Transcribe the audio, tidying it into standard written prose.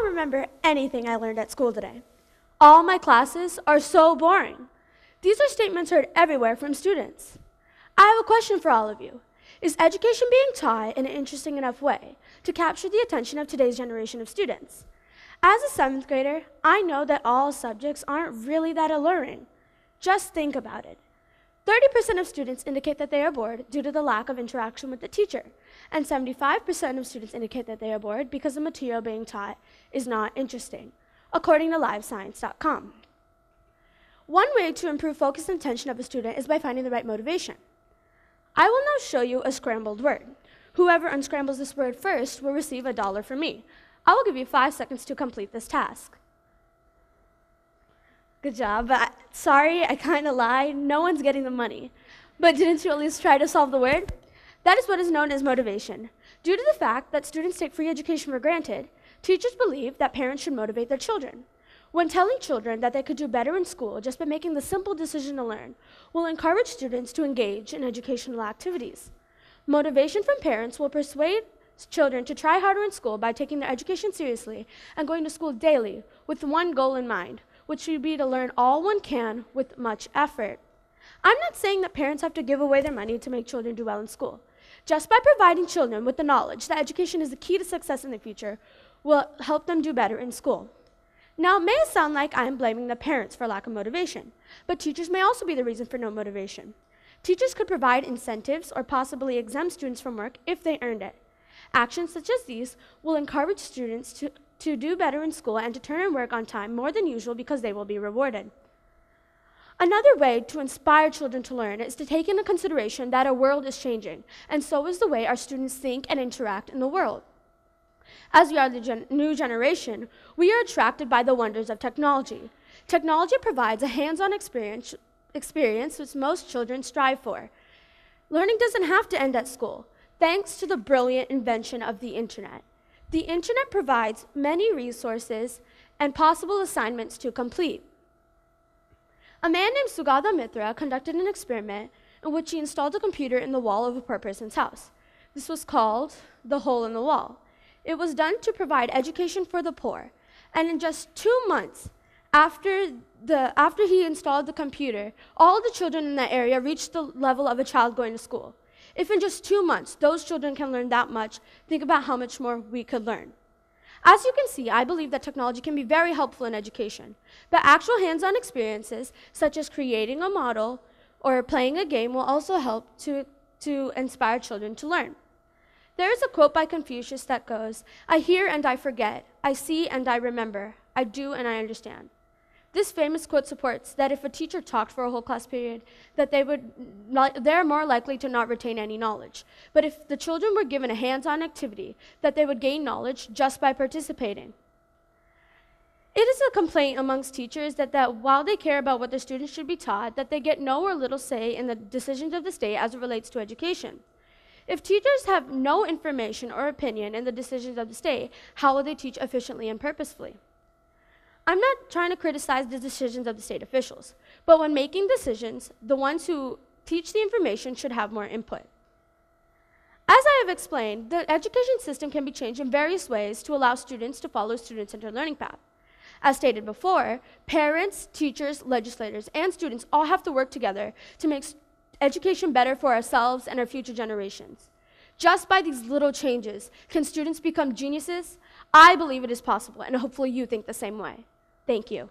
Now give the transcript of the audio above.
remember anything I learned at school today. All my classes are so boring. These are statements heard everywhere from students. I have a question for all of you. Is education being taught in an interesting enough way to capture the attention of today's generation of students? As a 7th grader, I know that all subjects aren't really that alluring. Just think about it. 30% of students indicate that they are bored due to the lack of interaction with the teacher, and 75% of students indicate that they are bored because the material being taught is not interesting, according to livescience.com. One way to improve focus and attention of a student is by finding the right motivation. I will now show you a scrambled word. Whoever unscrambles this word first will receive $1 from me. I will give you 5 seconds to complete this task. Good job, but sorry, I kind of lied. No one's getting the money. But didn't you at least try to solve the word? That is what is known as motivation. Due to the fact that students take free education for granted, teachers believe that parents should motivate their children. When telling children that they could do better in school just by making the simple decision to learn, will encourage students to engage in educational activities. Motivation from parents will persuade children to try harder in school by taking their education seriously and going to school daily with one goal in mind, which should be to learn all one can with much effort. I'm not saying that parents have to give away their money to make children do well in school. Just by providing children with the knowledge that education is the key to success in the future will help them do better in school. Now, it may sound like I'm blaming the parents for lack of motivation, but teachers may also be the reason for no motivation. Teachers could provide incentives or possibly exempt students from work if they earned it. Actions such as these will encourage students to do better in school and to turn in work on time more than usual because they will be rewarded. Another way to inspire children to learn is to take into consideration that our world is changing, and so is the way our students think and interact in the world. As we are the new generation, we are attracted by the wonders of technology. Technology provides a hands-on experience which most children strive for. Learning doesn't have to end at school, thanks to the brilliant invention of the internet. The internet provides many resources and possible assignments to complete. A man named Sugata Mitra conducted an experiment in which he installed a computer in the wall of a poor person's house. This was called the hole in the wall. It was done to provide education for the poor, and in just 2 months after he installed the computer, all the children in that area reached the level of a child going to school. If in just 2 months those children can learn that much, think about how much more we could learn. As you can see, I believe that technology can be very helpful in education, but actual hands-on experiences, such as creating a model or playing a game, will also help to inspire children to learn. There is a quote by Confucius that goes, "I hear and I forget, I see and I remember, I do and I understand." This famous quote supports that if a teacher talked for a whole class period, that they're more likely to not retain any knowledge. But if the children were given a hands-on activity, that they would gain knowledge just by participating. It is a complaint amongst teachers that while they care about what their students should be taught, that they get no or little say in the decisions of the state as it relates to education. If teachers have no information or opinion in the decisions of the state, how will they teach efficiently and purposefully? I'm not trying to criticize the decisions of the state officials, but when making decisions, the ones who teach the information should have more input. As I have explained, the education system can be changed in various ways to allow students to follow a student-centered learning path. As stated before, parents, teachers, legislators, and students all have to work together to make education better for ourselves and our future generations. Just by these little changes, can students become geniuses? I believe it is possible, and hopefully you think the same way. Thank you.